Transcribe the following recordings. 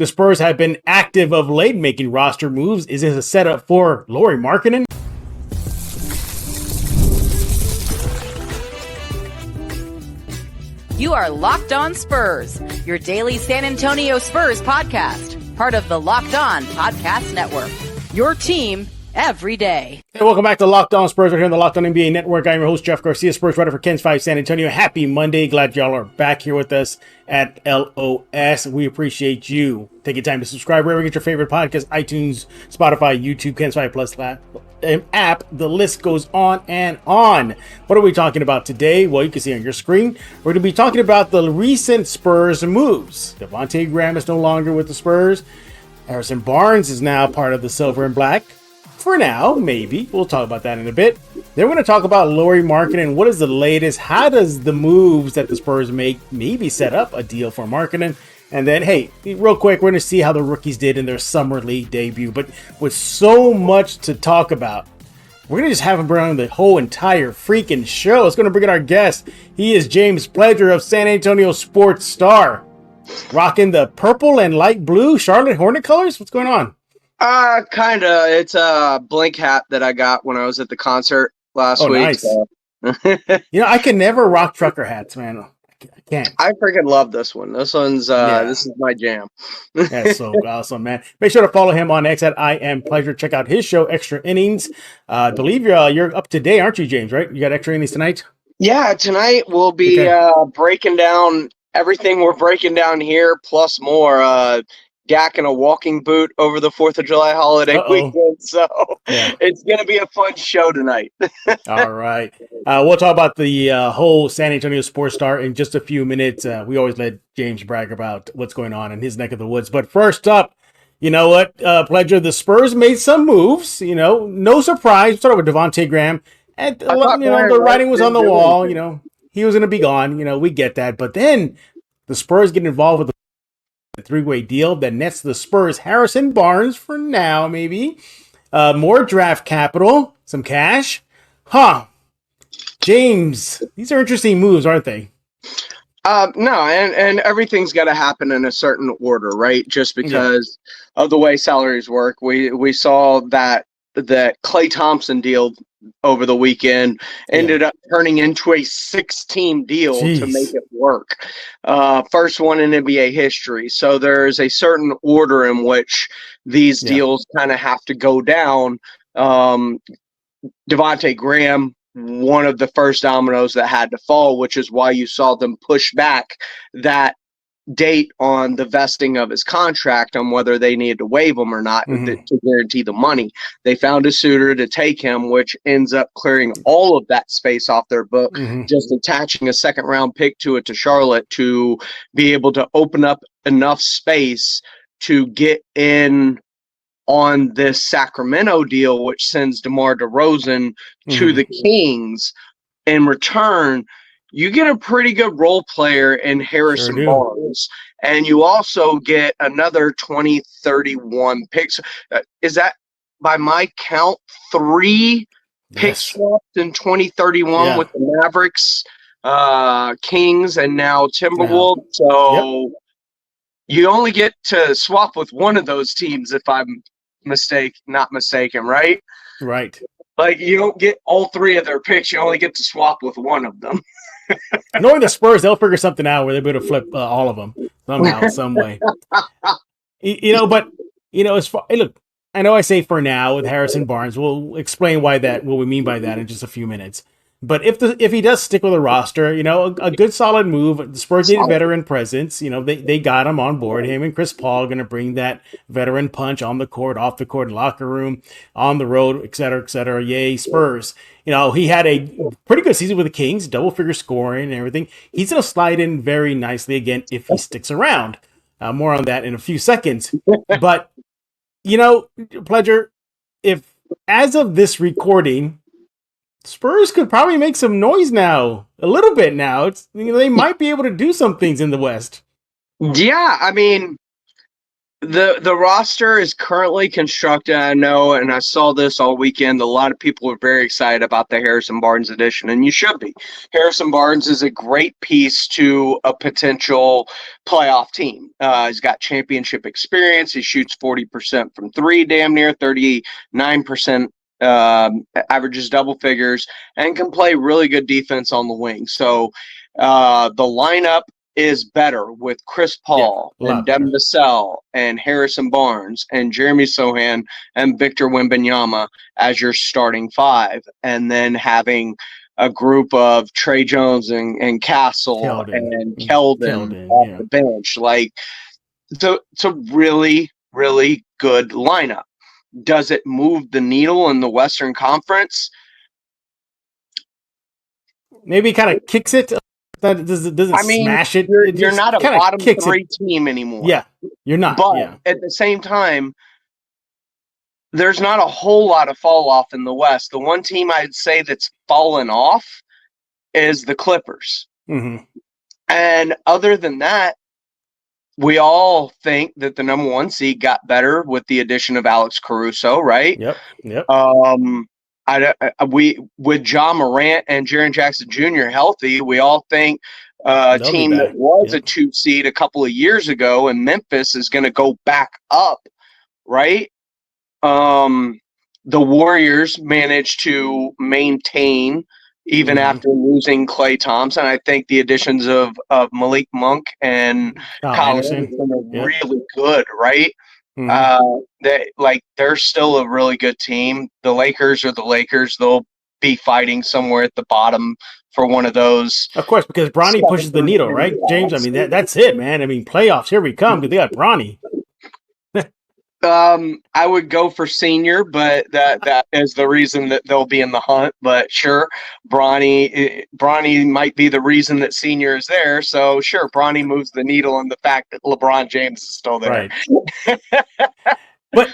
The Spurs have been active of late making roster moves. Is this a setup for Lauri Markkanen? You are Locked On Spurs, your daily San Antonio Spurs podcast, part of the Locked On Podcast Network, your team every day. Hey, welcome back to Locked On Spurs. We're here on the Locked On NBA Network. I'm your host, Jeff Garcia, Spurs writer for Ken's 5 San Antonio. Happy Monday. Glad y'all are back here with us at LOS. We appreciate you taking time to subscribe wherever you get your favorite podcast, iTunes, Spotify, YouTube, Ken's 5 Plus app. The list goes on and on. What are we talking about today? Well, you can see on your screen. We're going to be talking about the recent Spurs moves. Devontae Graham is no longer with the Spurs. Harrison Barnes is now part of the Silver and Black. For now, maybe. We'll talk about that in a bit. Then we're going to talk about Lauri Markkanen. What is the latest? How does the moves that the Spurs make maybe set up a deal for Markkanen? And then, hey, real quick, we're going to see how the rookies did in their summer league debut. But with so much to talk about, we're going to just have him bring on the whole entire freaking show. It's going to bring in our guest. He is James Pledger of San Antonio Sports Star. Rocking the purple and light blue Charlotte Hornet colors. What's going on? Kinda. It's a blank hat that I got when I was at the concert last week. Nice. So. I can never rock trucker hats, man. I can't. I freaking love this one. This one's This is my jam. That's so awesome, man. Make sure to follow him on X at I Am Pleasure. Check out his show, Extra Innings. I believe you're up to date, aren't you, James? Right? You got Extra Innings tonight? Yeah, tonight we'll be breaking down everything we're breaking down here, plus more. Dak in a walking boot over the 4th of July holiday weekend. So It's going to be a fun show tonight. All right. We'll talk about the whole San Antonio Sports Star in just a few minutes. We always let James brag about what's going on in his neck of the woods. But first up, you know what, Pledger, the Spurs made some moves. No surprise. Start with Devontae Graham. And, the writing was on the wall. He was going to be gone. We get that. But then the Spurs get involved with the three-way deal that nets the Spurs Harrison Barnes for now, maybe. More draft capital, some cash. James, these are interesting moves, aren't they? No, and everything's got to happen in a certain order, right? Just because of the way salaries work. We saw that the Klay Thompson deal over the weekend ended up turning into a 6-team deal to make it work. First one in NBA history. So there's a certain order in which these deals kind of have to go down. Devontae Graham, one of the first dominoes that had to fall, which is why you saw them push back that date on the vesting of his contract on whether they needed to waive him or not to guarantee the money. They found a suitor to take him, which ends up clearing all of that space off their book, just attaching a second-round pick to it to Charlotte to be able to open up enough space to get in on this Sacramento deal, which sends DeMar DeRozan to the Kings. In return, you get a pretty good role player in Harrison Barnes, and you also get another 2031 picks. Is that, by my count, 3 pick swaps in 2031 with the Mavericks, Kings, and now Timberwolves? So you only get to swap with one of those teams if I'm not mistaken, right? Right. Like, you don't get all 3 of their picks. You only get to swap with one of them. Knowing the Spurs, they'll figure something out where they're able to flip all of them somehow, some way. As far, look, I know I say for now with Harrison Barnes. We'll explain what we mean by that in just a few minutes. But if he does stick with the roster, a good solid move. The Spurs need a veteran presence. They got him on board. Him and Chris Paul are going to bring that veteran punch on the court, off the court, locker room, on the road, et cetera, et cetera. Yay, Spurs. He had a pretty good season with the Kings, double-figure scoring and everything. He's going to slide in very nicely again if he sticks around. More on that in a few seconds. But, Pledger, if as of this recording, Spurs could probably make some noise now, a little bit now. They might be able to do some things in the West. Yeah, I mean, The roster is currently constructed, I know, and I saw this all weekend. A lot of people are very excited about the Harrison Barnes addition, and you should be. Harrison Barnes is a great piece to a potential playoff team. He's got championship experience. He shoots 40% from three, damn near 39%, averages double figures, and can play really good defense on the wing. So the lineup is better with Chris Paul and Devin Vassell and Harrison Barnes and Jeremy Sohan and Victor Wembanyama as your starting five, and then having a group of Trey Jones and Castle and Keldon off the bench. Like, it's a really, really good lineup. Does it move the needle in the Western Conference? Maybe kind of kicks it. That doesn't smash it. You're not a bottom three team anymore. Yeah, you're not. But at the same time, there's not a whole lot of fall off in the West. The one team I'd say that's fallen off is the Clippers. Mm-hmm. And other than that, we all think that the number one seed got better with the addition of Alex Caruso, right? Yep. With John Morant and Jaren Jackson Jr. healthy, we all think a team that was a 2 seed a couple of years ago in Memphis is going to go back up, right? The Warriors managed to maintain even after losing Klay Thompson. I think the additions of Malik Monk and Kyle Anderson are really good, right? They're still a really good team. The Lakers are the Lakers. They'll be fighting somewhere at the bottom for one of those. Of course, because Bronny pushes the needle, right, James? I mean, that's it, man. I mean, playoffs, here we come, because they got Bronny. I would go for Senior, but that is the reason that they'll be in the hunt. But sure, Bronny might be the reason that Senior is there. So sure, Bronny moves the needle in the fact that LeBron James is still there. Right. But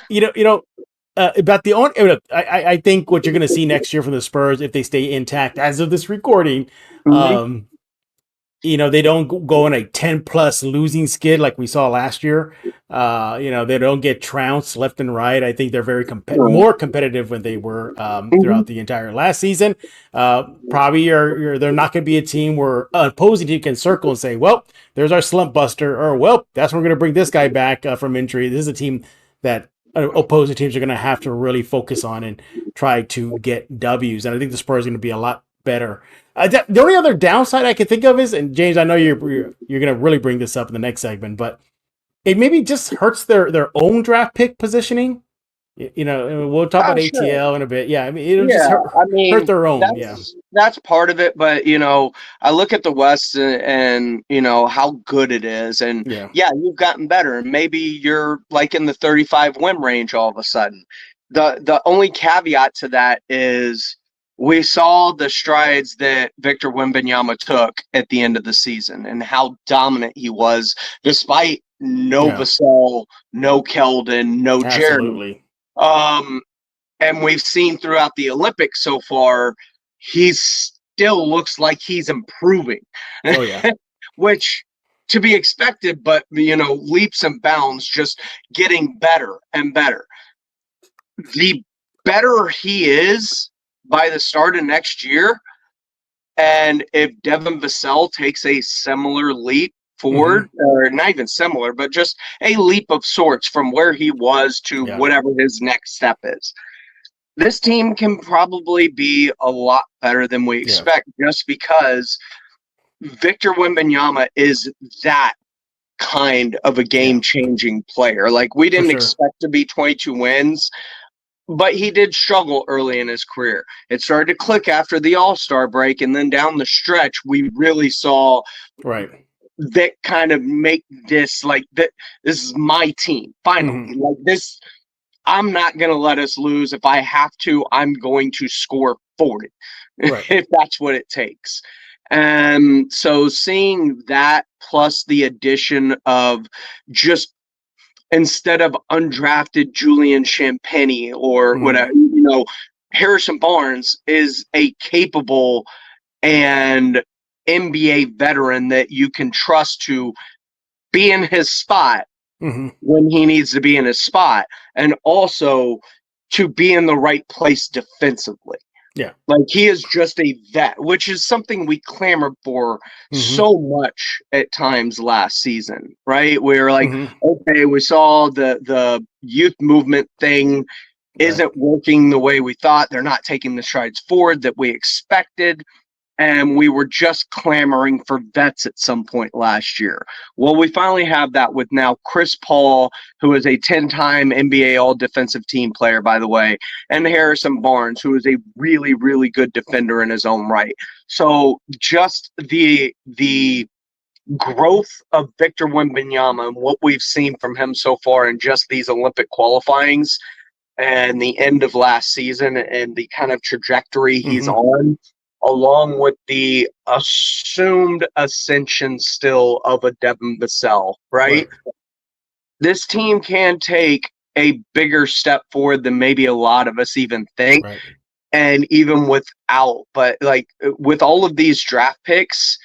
about the only, I think what you're going to see next year from the Spurs, if they stay intact as of this recording, they don't go on a 10-plus losing skid like we saw last year. They don't get trounced left and right. I think they're very more competitive when they were throughout the entire last season. Probably they're not going to be a team where an opposing team can circle and say, well, there's our slump buster, or, well, that's when we're going to bring this guy back from injury. This is a team that opposing teams are going to have to really focus on and try to get W's. And I think the Spurs are going to be a lot better. The only other downside I can think of is, and James, I know you're going to really bring this up in the next segment, but it maybe just hurts their own draft pick positioning. We'll talk about ATL in a bit. Yeah, I mean, it'll just hurt their own. That's part of it. But I look at the West and how good it is, and you've gotten better. Maybe you're like in the 35 win range all of a sudden. The only caveat to that is, we saw the strides that Victor Wembanyama took at the end of the season and how dominant he was, despite no Vassell, no Keldon, no Jeremy. And we've seen throughout the Olympics so far, he still looks like he's improving. Oh, yeah. Which, to be expected, but, leaps and bounds, just getting better and better. The better he is by the start of next year, and if Devin Vassell takes a similar leap forward, or not even similar, but just a leap of sorts from where he was to whatever his next step is, this team can probably be a lot better than we expect, just because Victor Wembanyama is that kind of a game-changing player. Like, we didn't expect to be 22 wins, but he did struggle early in his career. It started to click after the All-Star break, and then down the stretch, we really saw Vic kind of make this like that. This is my team. Finally, like this, I'm not going to let us lose. If I have to, I'm going to score 40, if that's what it takes. And so seeing that, plus the addition of just, instead of undrafted Julian Champagny or whatever, Harrison Barnes is a capable and NBA veteran that you can trust to be in his spot when he needs to be in his spot, and also to be in the right place defensively. Yeah. Like, he is just a vet, which is something we clamored for so much at times last season, right? We were like, okay, we saw the youth movement thing isn't working the way we thought. They're not taking the strides forward that we expected. And we were just clamoring for vets at some point last year. Well, we finally have that with now Chris Paul, who is a 10-time NBA All-Defensive Team player, by the way, and Harrison Barnes, who is a really, really good defender in his own right. So just the growth of Victor Wembanyama and what we've seen from him so far in just these Olympic qualifyings and the end of last season and the kind of trajectory he's on, along with the assumed ascension still of a Devin Vassell, right? This team can take a bigger step forward than maybe a lot of us even think. Right. And even without, but like with all of these draft picks,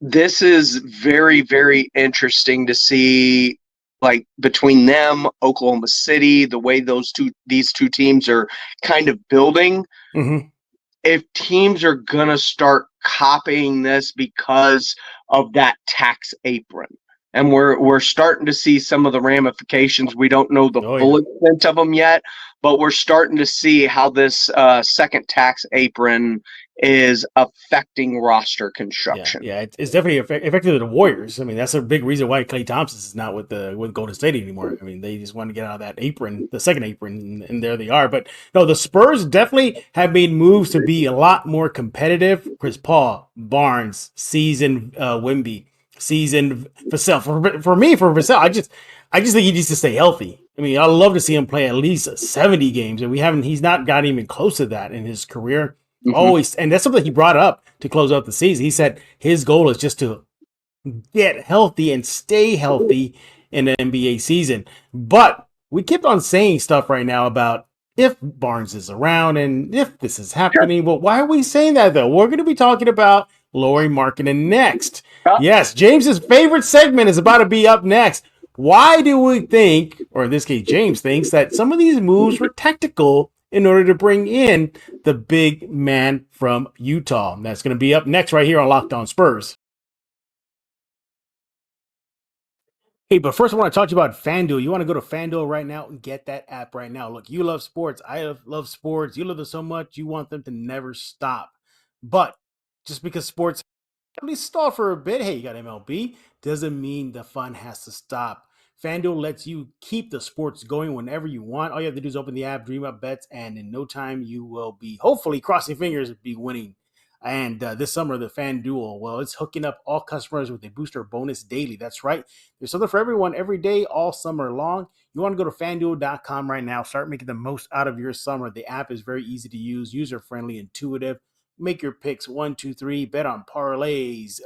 this is very, very interesting to see, like, between them, Oklahoma City, the way these two teams are kind of building. If teams are going to start copying this because of that tax apron. And we're starting to see some of the ramifications. We don't know the full extent of them yet, but we're starting to see how this second tax apron is affecting roster construction. Yeah, it's definitely affected the Warriors. I mean, that's a big reason why Klay Thompson is not with Golden State anymore. I mean, they just want to get out of that apron, the second apron, and there they are. But no, the Spurs definitely have made moves to be a lot more competitive. Chris Paul, Barnes, seasoned Wemby, seasoned Vassell. For Vassell, I just think he needs to stay healthy. I mean, I'd love to see him play at least 70 games, and he's not gotten even close to that in his career. Always, and that's something he brought up to close out the season. He said his goal is just to get healthy and stay healthy in the NBA season. But we keep on saying stuff right now about if Barnes is around and if this is happening. Well, why are we saying that, though? We're going to be talking about Lauri Markkanen next. Yes, James's favorite segment is about to be up next. Why do we think, or in this case, James thinks, that some of these moves were tactical in order to bring in the big man from Utah? And that's going to be up next right here on Locked On Spurs. Hey, but first I want to talk to you about FanDuel. You want to go to FanDuel right now and get that app right now. Look, you love sports. I love sports. You love them so much, you want them to never stop. But just because sports at least stall for a bit, hey, you got MLB, doesn't mean the fun has to stop. FanDuel lets you keep the sports going whenever you want. All you have to do is open the app, dream up bets, and in no time you will be, hopefully, crossing fingers, be winning. And this summer, the FanDuel, well, it's hooking up all customers with a booster bonus daily. That's right. There's something for everyone every day, all summer long. You want to go to FanDuel.com right now. Start making the most out of your summer. The app is very easy to use, user-friendly, intuitive. Make your picks 1, 2, 3. Bet on parlays,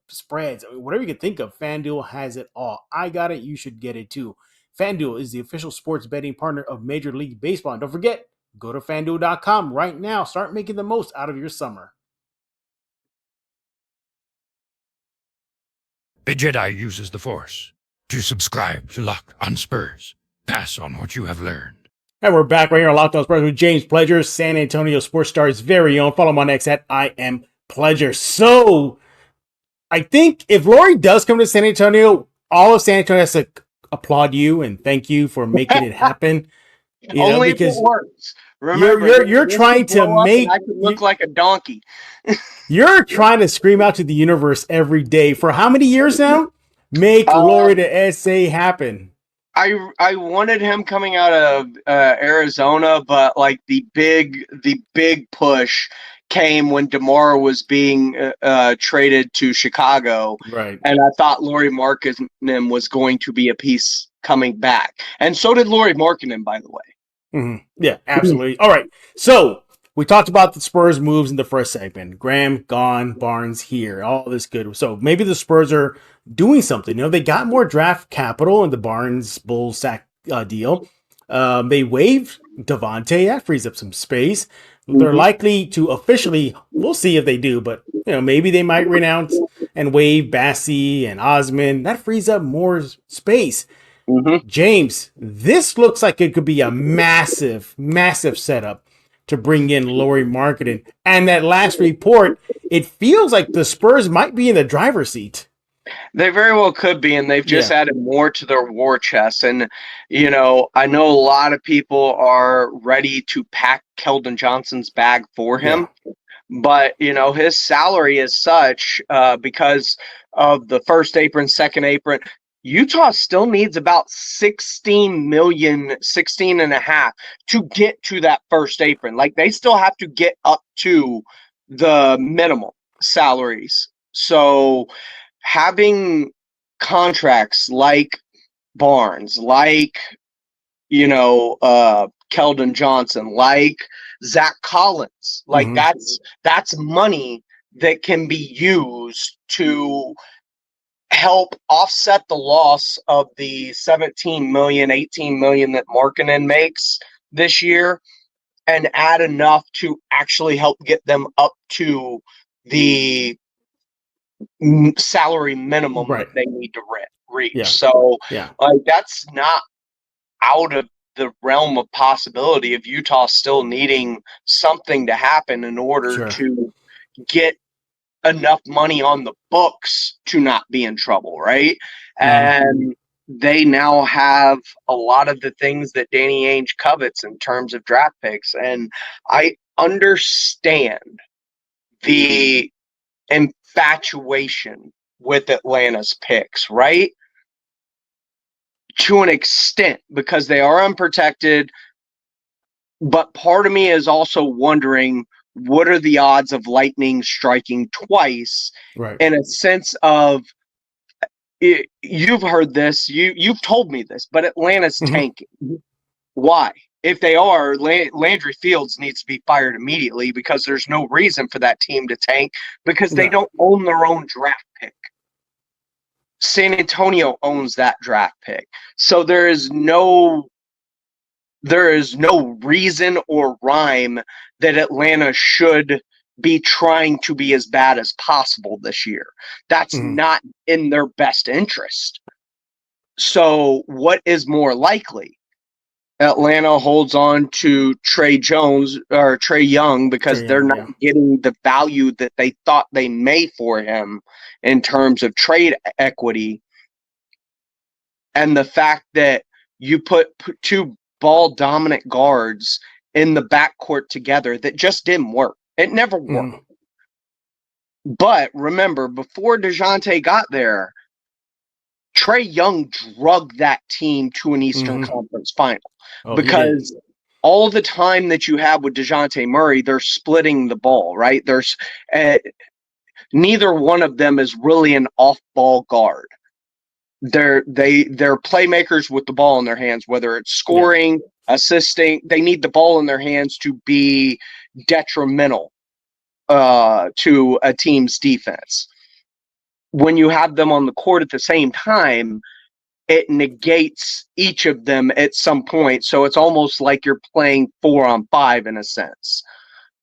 spreads, whatever you can think of. FanDuel has it all. I got it. You should get it too. FanDuel is the official sports betting partner of Major League Baseball. And don't forget, go to FanDuel.com right now. Start making the most out of your summer. A Jedi uses the Force. To subscribe to Locked On Spurs, pass on what you have learned. And we're back right here on Locked On Spurs with James Pledger, San Antonio Sports Star's very own. Follow him on X at @IamPledger. So, I think if Lauri does come to San Antonio, all of San Antonio has to applaud you and thank you for making it happen. Only because if it works. Remember, you're trying to make I could look like a donkey. You're trying to scream out to the universe every day for how many years now? Make Lauri the SA happen. I wanted him coming out of Arizona, but like the big push came when DeMar was being traded to Chicago, right? And I thought Lauri Markkanen was going to be a piece coming back, and so did Lauri Markkanen, by the way. Yeah, absolutely. All right, so we talked about the Spurs moves in the first segment. Graham gone, Barnes here, all this good. So maybe the Spurs are doing something. They got more draft capital in the Barnes Bulls sack deal. They waived Devontae. That frees up some space. They're likely to officially, we'll see if they do, but maybe they might renounce and waive Bassie and Osman. That frees up more space. James, this looks like it could be a massive, massive setup to bring in Lauri Markkanen. And that last report, it feels like the Spurs might be in the driver's seat. They very well could be, and they've just added more to their war chest. And, you know, I know a lot of people are ready to pack Keldon Johnson's bag for him. Yeah. But, you know, his salary is such because of the first apron, second apron. Utah still needs about 16 million, 16 and a half to get to that first apron. Like, they still have to get up to the minimum salaries. So having contracts like Barnes, like, you know, Keldon Johnson, like Zach Collins, like that's money that can be used to help offset the loss of the 17 million, 18 million that Markkanen makes this year, and add enough to actually help get them up to the salary minimum that they need to reach. Yeah. So that's not out of the realm of possibility of Utah still needing something to happen in order to get enough money on the books to not be in trouble, right? And they now have a lot of the things that Danny Ainge covets in terms of draft picks. And I understand the infatuation with Atlanta's picks, right? To an extent, because they are unprotected. But part of me is also wondering, what are the odds of lightning striking twice? Right. In a sense of, you've heard this, you've told me this, but Atlanta's tanking. Why? If they are, Landry Fields needs to be fired immediately, because there's no reason for that team to tank, because they don't own their own draft pick. San Antonio owns that draft pick. So there is no reason or rhyme that Atlanta should be trying to be as bad as possible this year. That's not in their best interest. So what is more likely? Atlanta holds on to Trae Young because they're not getting the value that they thought they may for him in terms of trade equity. And the fact that you put two ball-dominant guards in the backcourt together, that just didn't work. It never worked. But remember, before DeJounte got there, Trae Young drugged that team to an Eastern Conference final. Because all the time that you have with DeJounte Murray, they're splitting the ball, right? There's neither one of them is really an off-ball guard. They're playmakers with the ball in their hands, whether it's scoring, assisting. They need the ball in their hands to be detrimental to a team's defense. When you have them on the court at the same time, it negates each of them at some point. So it's almost like you're playing 4-on-5 in a sense.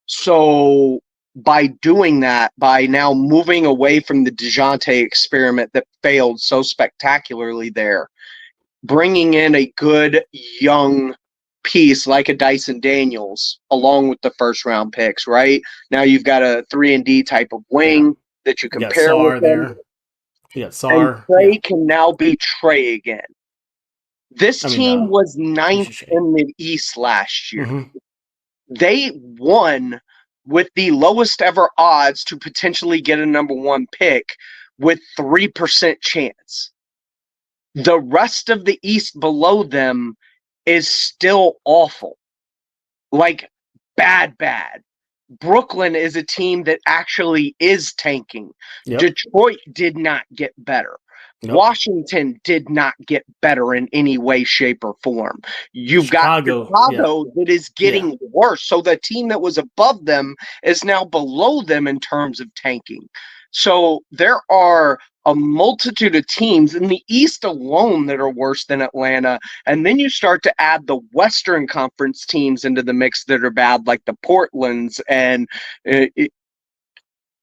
So by doing that, by now moving away from the DeJounte experiment that failed so spectacularly there, bringing in a good young piece like a Dyson Daniels along with the first round picks, right? Now you've got a 3-and-D type of wing that you can pair with them. Sar. And Trae can now be Trae again. This team was 9th in the East last year. They won with the lowest ever odds to potentially get a number 1 pick with 3% chance. The rest of the East below them is still awful. Like, bad. Brooklyn is a team that actually is tanking. Detroit did not get better. Washington did not get better in any way, shape, or form. You've got Chicago that is getting worse. So the team that was above them is now below them in terms of tanking. So there are a multitude of teams in the East alone that are worse than Atlanta. And then you start to add the Western Conference teams into the mix that are bad, like the Portlands. And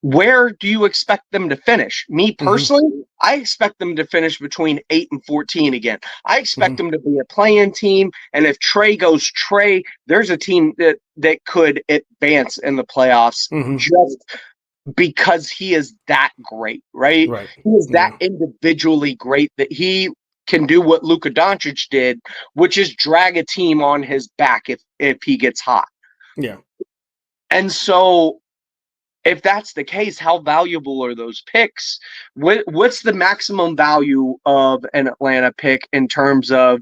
where do you expect them to finish? Me personally, I expect them to finish between 8 and 14 again. I expect them to be a play-in team, and if Trey goes Trey, there's a team that could advance in the playoffs just because he is that great, right? He is that individually great that he can do what Luka Doncic did, which is drag a team on his back if he gets hot. Yeah. And so if that's the case, how valuable are those picks? What's the maximum value of an Atlanta pick in terms of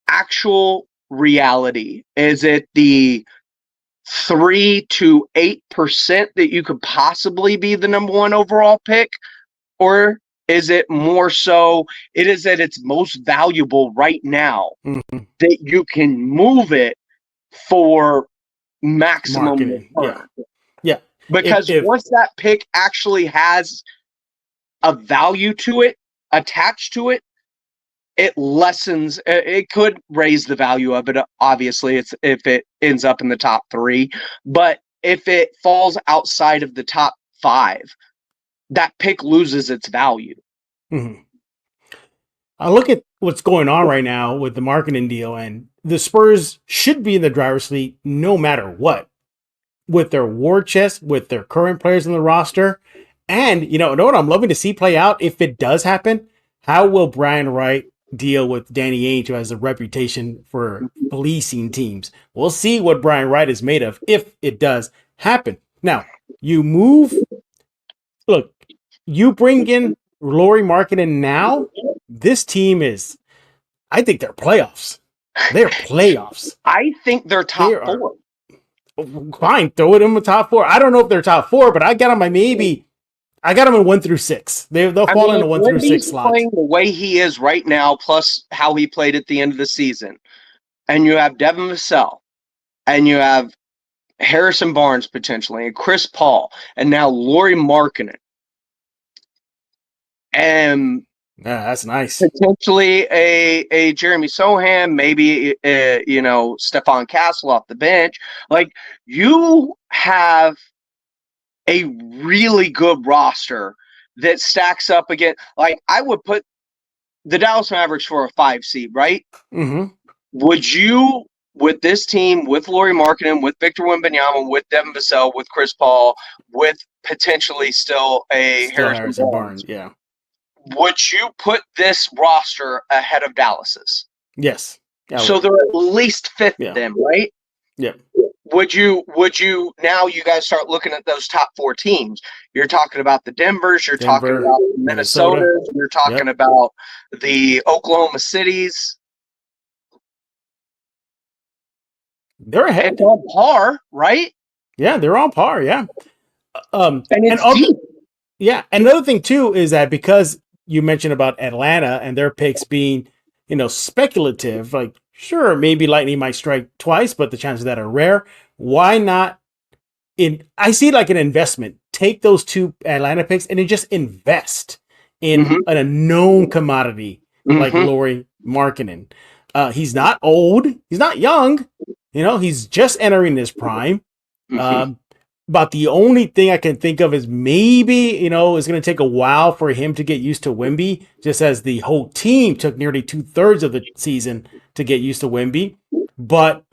actual reality? Is it the 3 to 8% that you could possibly be the number one overall pick? Or is it more so it is at its most valuable right now that you can move it for maximum return? Yeah. Because once that pick actually has a value to it, attached to it, it lessens, it could raise the value of it. Obviously, it's if it ends up in the top 3, but if it falls outside of the top 5, that pick loses its value. I look at what's going on right now with the Markkanen deal, and the Spurs should be in the driver's seat no matter what, with their war chest, with their current players in the roster. And you know what I'm loving to see play out if it does happen? How will Brian Wright deal with Danny Ainge, who has a reputation for policing teams? We'll see what Brian Wright is made of if it does happen. Now, you bring in Lauri Markkanen now, this team is, I think they're playoffs. They're playoffs. I think they're top 4. Fine, throw it in the top 4. I don't know if they're top 4, but I got them I got them in 1 through 6. They'll fall into 1 through 6 slots. Playing the way he is right now, plus how he played at the end of the season, and you have Devin Vassell, and you have Harrison Barnes potentially, and Chris Paul, and now Lauri Markkanen. And yeah, that's nice. Potentially a Jeremy Sohan, maybe Stephon Castle off the bench. Like, you have a really good roster that stacks up again. Like, I would put the Dallas Mavericks for a 5 seed, right? Would you, with this team, with Lauri Markkanen, with Victor Wembanyama, with Devin Vassell, with Chris Paul, with potentially still Harrison Barnes, yeah, would you put this roster ahead of Dallas's? Yes. So they're at least 5th then, right? Yeah. Would you now you guys start looking at those top 4 teams? You're talking about the Denvers, you're talking about the Minnesotas, you're talking about the Oklahoma Cities. They're ahead. It's on par, right? Yeah, they're on par, yeah. And it's deep. Yeah, another thing too is that because you mentioned about Atlanta and their picks being, speculative, like, sure, maybe lightning might strike twice, but the chances of that are rare. Why not? I see it like an investment. Take those 2 Atlanta picks and then just invest in a known commodity like Lauri Markkanen. He's not old. He's not young. He's just entering his prime. But the only thing I can think of is maybe, it's going to take a while for him to get used to Wemby, just as the whole team took nearly 2/3 of the season to get used to Wemby. But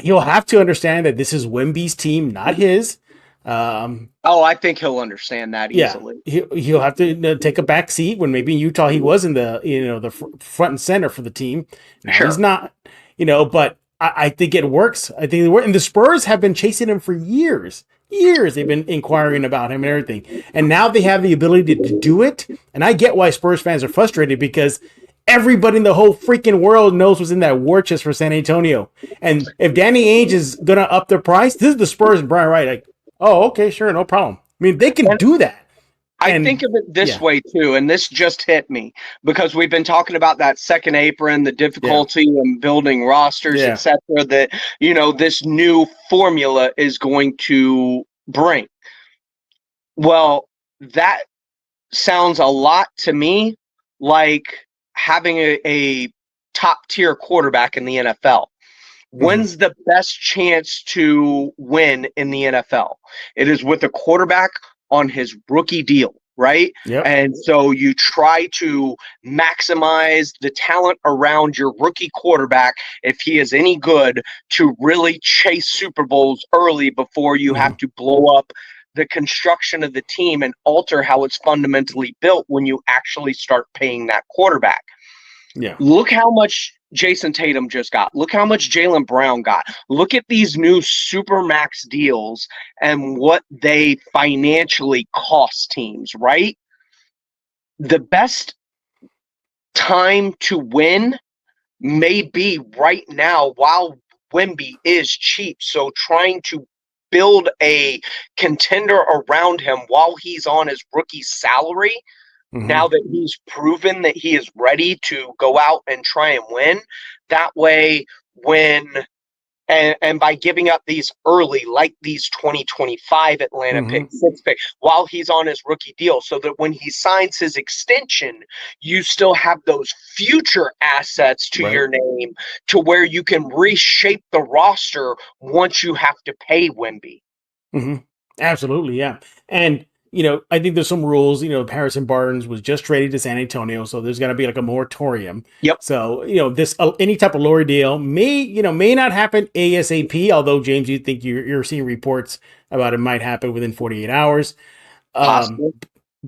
he'll have to understand that this is Wemby's team, not his. I think he'll understand that easily. Yeah, he'll have to take a back seat when maybe in Utah he was in the, the front and center for the team. Now he's not, but I think it works. I think it works. And the Spurs have been chasing him for years. They've been inquiring about him and everything. And now they have the ability to do it. And I get why Spurs fans are frustrated, because everybody in the whole freaking world knows what's in that war chest for San Antonio. And if Danny Ainge is going to up the price, this is the Spurs and Brian Wright. Like, oh, okay, sure, no problem. I mean, they can do that. I think of it this way too, and this just hit me because we've been talking about that second apron, the difficulty in building rosters, etc. That this new formula is going to bring. Well, that sounds a lot to me like having a top tier quarterback in the NFL. When's the best chance to win in the NFL? It is with a quarterback on his rookie deal, right? Yep. And so you try to maximize the talent around your rookie quarterback, if he is any good, to really chase Super Bowls early before you have to blow up the construction of the team and alter how it's fundamentally built when you actually start paying that quarterback. Yeah. Look how much Jason Tatum just got. Look how much Jaylen Brown got. Look at these new Supermax deals and what they financially cost teams, right? The best time to win may be right now while Wemby is cheap. So trying to build a contender around him while he's on his rookie salary, now that he's proven that he is ready to go out and try and win, that way when and by giving up these early, like these 2025 Atlanta picks, 6 pick, while he's on his rookie deal, so that when he signs his extension, you still have those future assets to your name to where you can reshape the roster once you have to pay Wemby. Absolutely, yeah. And I think there's some rules. Harrison Barnes was just traded to San Antonio, so there's going to be like a moratorium. Yep. So, this any type of Lauri deal may not happen ASAP. Although James, you think you're seeing reports about it might happen within 48 hours,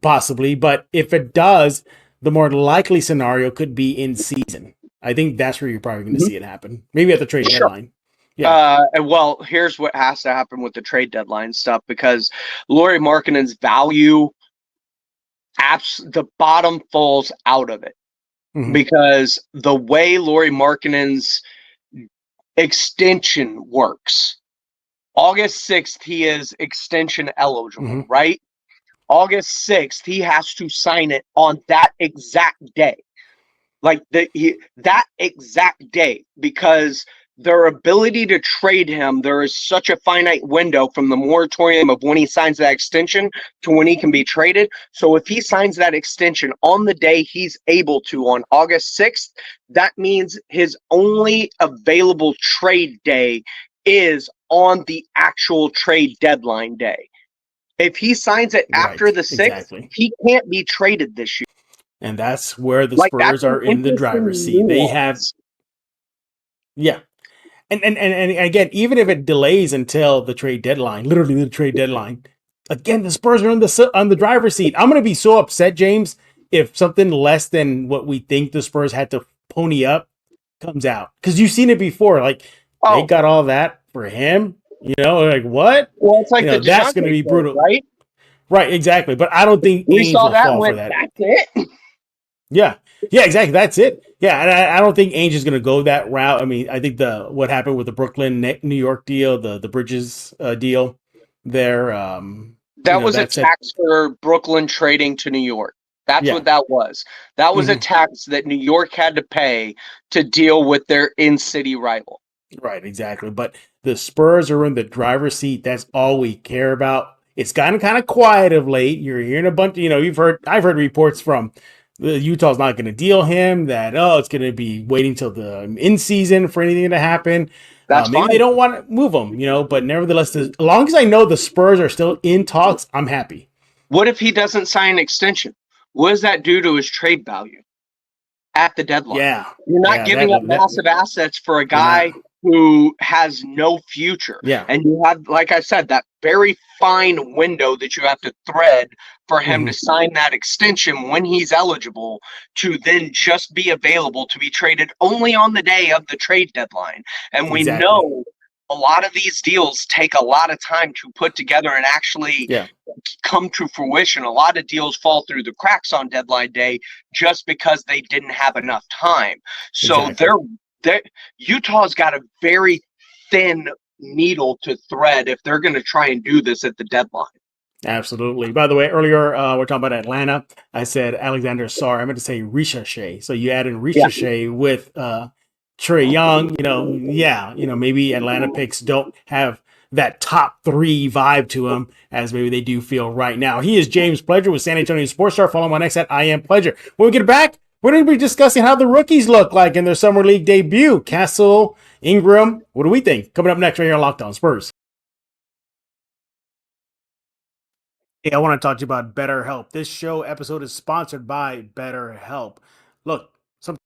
possibly. But if it does, the more likely scenario could be in season. I think that's where you're probably going to see it happen. Maybe at the trade deadline. Yeah. Well, here's what has to happen with the trade deadline stuff, because Lauri Markkanen's value, the bottom falls out of it, because the way Lauri Markkanen's extension works, August 6th, he is extension eligible, right? August 6th, he has to sign it on that exact day, that exact day, because their ability to trade him, there is such a finite window from the moratorium of when he signs that extension to when he can be traded. So if he signs that extension on the day he's able to, on August 6th, that means his only available trade day is on the actual trade deadline day. If he signs it after the 6th, he can't be traded this year. And that's where the Spurs are in the driver's seat. They have, And again, even if it delays until the trade deadline, literally the trade deadline, again, the Spurs are on the driver's seat. I'm going to be so upset, James, if something less than what we think the Spurs had to pony up comes out. Because you've seen it before. They got all that for him. What? Well, it's like that's going to be brutal. Right? Right, exactly. But I don't think we saw that fall when for that. That's it. Yeah, exactly. That's it. Yeah, and I don't think Ainge is going to go that route. I mean, I think what happened with the Brooklyn, New York deal, the Bridges deal there. That was a tax for Brooklyn trading to New York. That's what that was. That was a tax that New York had to pay to deal with their in-city rival. Right, exactly. But the Spurs are in the driver's seat. That's all we care about. It's gotten kind of quiet of late. You're hearing a bunch. I've heard reports from Utah's not going to deal him. That it's going to be waiting till the in season for anything to happen. Maybe fine. They don't want to move him, But nevertheless, as long as I know the Spurs are still in talks, I'm happy. What if he doesn't sign an extension? What does that do to his trade value at the deadline? Yeah, you're not giving up massive assets for a guy who has no future. Yeah, and you have, like I said, that very fine window that you have to thread for him to sign that extension when he's eligible, to then just be available to be traded only on the day of the trade deadline. And we know a lot of these deals take a lot of time to put together and actually come to fruition. A lot of deals fall through the cracks on deadline day just because they didn't have enough time. So Utah's got a very thin needle to thread if they're going to try and do this at the deadline. Absolutely. By the way, earlier we're talking about Atlanta. I said Alexander Sarr. I meant to say Ricochet. So you add in Ricochet with Trae Young. Maybe Atlanta picks don't have that top 3 vibe to them as maybe they do feel right now. He is James Pledger with San Antonio Sports Star. Follow him on X at I Am Pledger. When we get back, we're going to be discussing how the rookies look like in their summer league debut. Castle Ingram, what do we think? Coming up next right here on Locked On Spurs. Hey, I want to talk to you about BetterHelp. This show episode is sponsored by BetterHelp. Look, some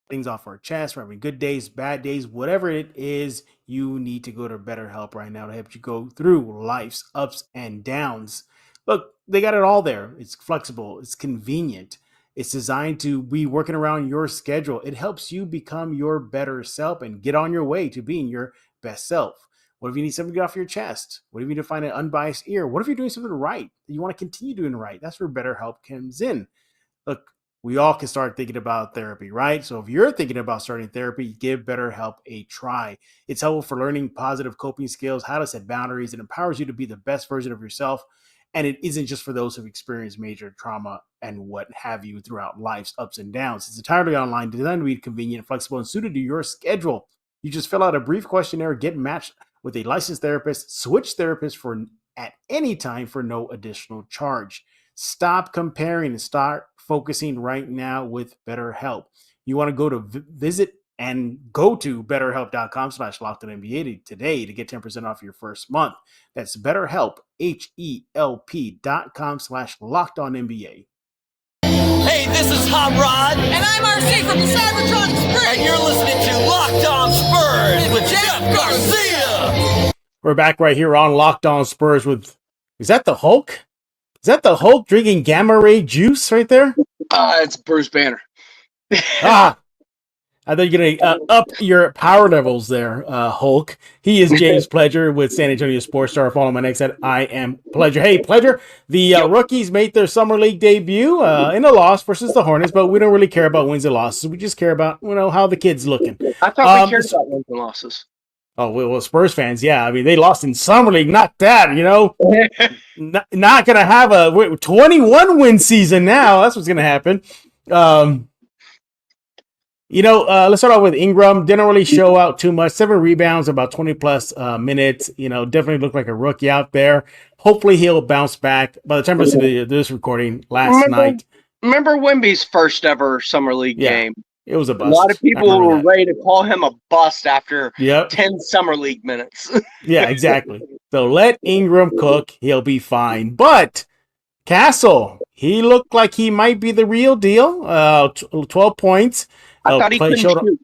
things off our chest, we're having good days, bad days, whatever it is, you need to go to BetterHelp right now to help you go through life's ups and downs. Look, they got it all there. It's flexible, it's convenient, it's designed to be working around your schedule. It helps you become your better self and get on your way to being your best self. What if you need something to get off your chest? What if you need to find an unbiased ear? What if you're doing something right that you want to continue doing right? That's where BetterHelp comes in. Look, we all can start thinking about therapy, right? So if you're thinking about starting therapy, give BetterHelp a try. It's helpful for learning positive coping skills, how to set boundaries. It empowers you to be the best version of yourself. And it isn't just for those who've experienced major trauma and what have you throughout life's ups and downs. It's entirely online, designed to be convenient, flexible, and suited to your schedule. You just fill out a brief questionnaire, get matched with a licensed therapist, switch therapists for at any time for no additional charge. Stop comparing and start focusing right now with BetterHelp. You want to go to visit and go to betterhelp.com/LockedOnNBA today to get 10% off your first month. That's BetterHelp, HELP.com/LockedOnNBA. Hey, this is Hot Rod. And I'm RC from the San Antonio Spurs. And you're listening to Locked On Spurs with Jeff Garcia. We're back right here on Locked On Spurs with, is that the Hulk? Is that the Hulk drinking gamma ray juice right there? It's Bruce Banner. I thought you were going to up your power levels there, Hulk. He is James Pledger with San Antonio Sports Star. Follow my next at I am Pledger. Hey, Pledger, the rookies made their summer league debut in a loss versus the Hornets, but we don't really care about wins and losses. We just care about, how the kid's looking. I thought we cared about wins and losses. Oh, well, Spurs fans, yeah. I mean, they lost in summer league, not that, not going to have a 21-win season now. That's what's going to happen. Let's start off with Ingram. Didn't really show out too much. 7 rebounds, about 20-plus minutes. Definitely looked like a rookie out there. Hopefully he'll bounce back. By the time I listen to this recording night. Remember Wemby's first ever summer league game? It was a bust. A lot of people were ready to call him a bust after 10 summer league minutes. Yeah, exactly. So let Ingram cook. He'll be fine. But Castle, he looked like he might be the real deal. 12 points. I thought he couldn't shoot.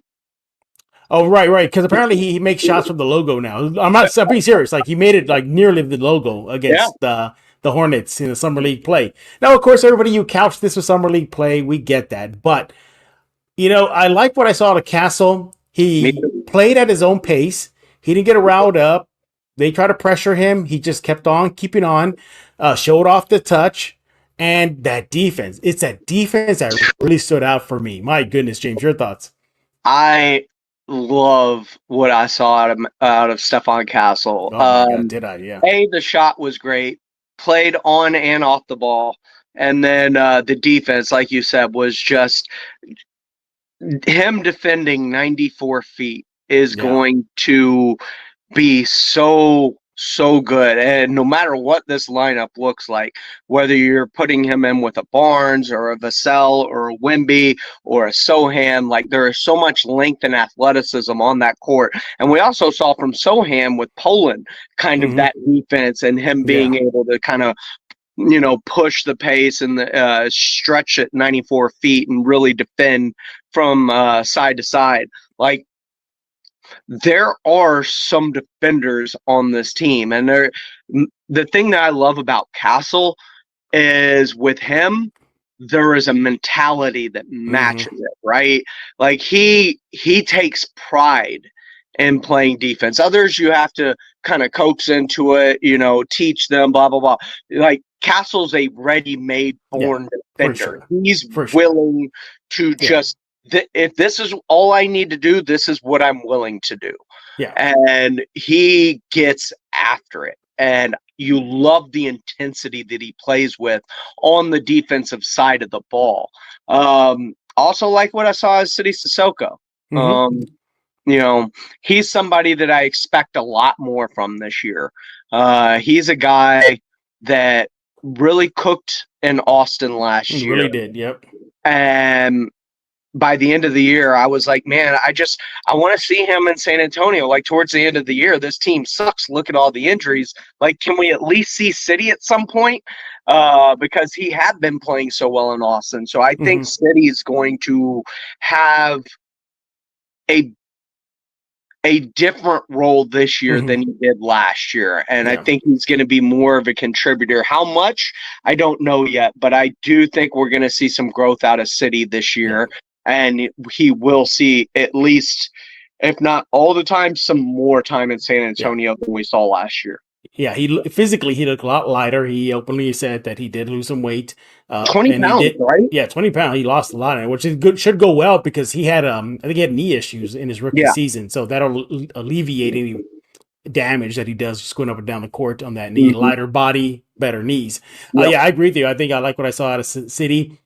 Oh, right. Because apparently he makes shots from the logo now. I'm being serious. Like, he made it like nearly the logo against the Hornets in the summer league play. Now, of course, everybody, you couch this with summer league play. We get that. But, I like what I saw at Castle. He played at his own pace. He didn't get riled up. They tried to pressure him. He just kept on keeping on, showed off the touch. And that defense, it's that defense that really stood out for me. My goodness, James, your thoughts? I love what I saw out of Stephon Castle. Oh my God, did I? Yeah. The shot was great, played on and off the ball. And then the defense, like you said, was just him defending 94 feet is going to be so good. And no matter what this lineup looks like, whether you're putting him in with a Barnes or a Vassell or a Wemby or a Sohan, like there is so much length and athleticism on that court. And we also saw from Sohan with Poland kind of that defense and him being able to kind of push the pace and stretch at 94 feet and really defend from side to side. Like, there are some defenders on this team. And the thing that I love about Castle is with him, there is a mentality that matches it, right? Like, he takes pride in playing defense. Others, you have to kind of coax into it, teach them, blah, blah, blah. Like, Castle's a ready-made born defender. Sure. He's willing to just, if this is all I need to do, this is what I'm willing to do. Yeah. And he gets after it. And you love the intensity that he plays with on the defensive side of the ball. Also like what I saw as City Sissoko. He's somebody that I expect a lot more from this year. He's a guy that really cooked in Austin last year. He really did, yep. And by the end of the year, I was like, man, I want to see him in San Antonio. Like towards the end of the year, this team sucks. Look at all the injuries. Like, can we at least see City at some point? Because he had been playing so well in Austin. So I think City is going to have a different role this year than he did last year. And I think he's going to be more of a contributor. How much? I don't know yet, but I do think we're going to see some growth out of City this year. And he will see at least, if not all the time, some more time in San Antonio than we saw last year. Yeah, he looked a lot lighter. He openly said that he did lose some weight. 20 pounds, right? Yeah, 20 pounds. He lost a lot, which is good. Should go well because he had I think he had knee issues in his rookie season, so that'll alleviate any damage that he does just going up and down the court on that knee. Lighter body, better knees. Yeah, I agree with you. I think I like what I saw out of City.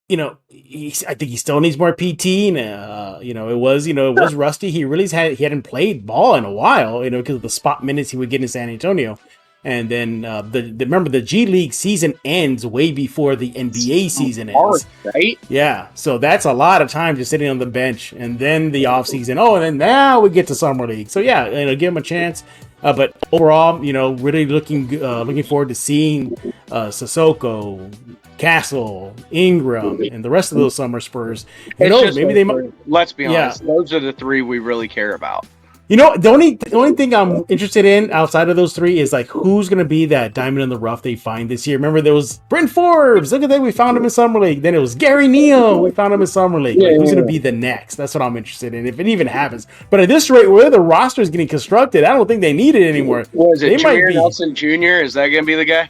I think he still needs more PT. It was rusty. He hadn't played ball in a while, because of the spot minutes he would get in San Antonio. And then remember the G League season ends way before the NBA season ends. Right? Yeah. So that's a lot of time just sitting on the bench, and then the off season. Oh, and then now we get to summer league. So yeah, give him a chance. But overall, really looking forward to seeing Sissoko, Castle, Ingram, and the rest of those summer Spurs. Maybe they might. Let's be honest; those are the three we really care about. The only thing I'm interested in outside of those three is like who's going to be that diamond in the rough they find this year. Remember there was Brent Forbes. Look at that, we found him in summer league. Then it was Gary Neal. We found him in summer league. Who's going to be the next? That's what I'm interested in, if it even happens. But at this rate, where the roster is getting constructed, I don't think they need it anymore. Was it Jameer Nelson Jr.? Is that going to be the guy?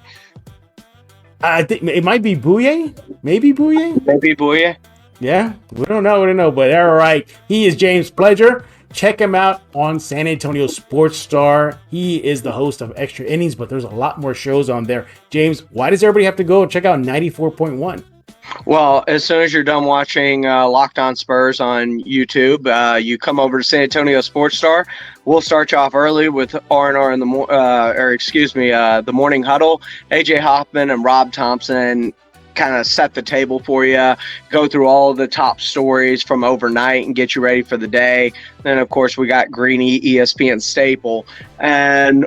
I think it might be Bouye. Maybe Bouye. Yeah, we don't know. But all right, he is James Pledger. Check him out on San Antonio Sports Star. He is the host of Extra Innings, but there's a lot more shows on there. James, why does everybody have to go check out 94.1? Well, as soon as you're done watching Locked On Spurs on YouTube, you come over to San Antonio Sports Star. We'll start you off early with R&R in the the Morning Huddle. AJ Hoffman and Rob Thompson kind of set the table for you, go through all the top stories from overnight and get you ready for the day. Then, of course, we got Greeny, ESPN staple, and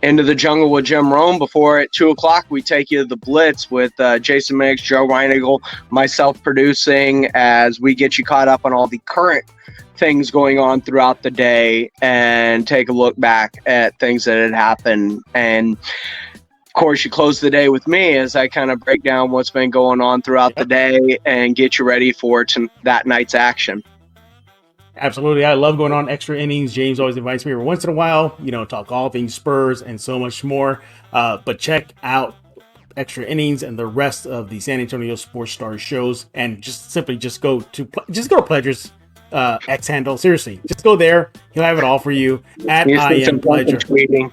Into the Jungle with Jim Rome. Before at 2 o'clock, we take you to the Blitz with Jason Miggs, Joe Reinigal, myself producing, as we get you caught up on all the current things going on throughout the day and take a look back at things that had happened. And of course, you close the day with me as I kind of break down what's been going on throughout the day and get you ready for that night's action. Absolutely. I love going on Extra Innings. James always invites me every once in a while, talk all things Spurs and so much more. But check out Extra Innings and the rest of the San Antonio Sports Star shows, and just go to Pledger's X handle. Seriously, just go there. He'll have it all for you at I Am Pledger.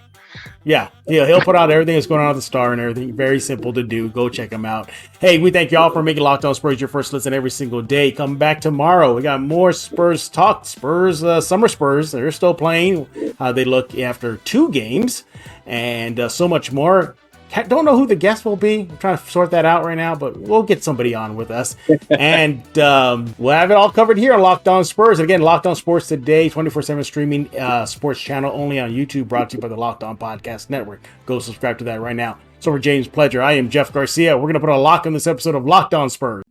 Yeah, he'll put out everything that's going on at the Star and everything. Very simple to do. Go check him out. Hey, we thank y'all for making Locked On Spurs your first listen every single day. Come back tomorrow. We got more Spurs talk. Summer Spurs. They're still playing. How they look after 2 games and so much more. Don't know who the guest will be. I'm trying to sort that out right now, but we'll get somebody on with us. And we'll have it all covered here on Locked On Spurs. Again, Locked On Sports today, 24/7 streaming sports channel only on YouTube, brought to you by the Locked On Podcast Network. Go subscribe to that right now. So for James Pledger, I am Jeff Garcia. We're going to put a lock on this episode of Locked On Spurs.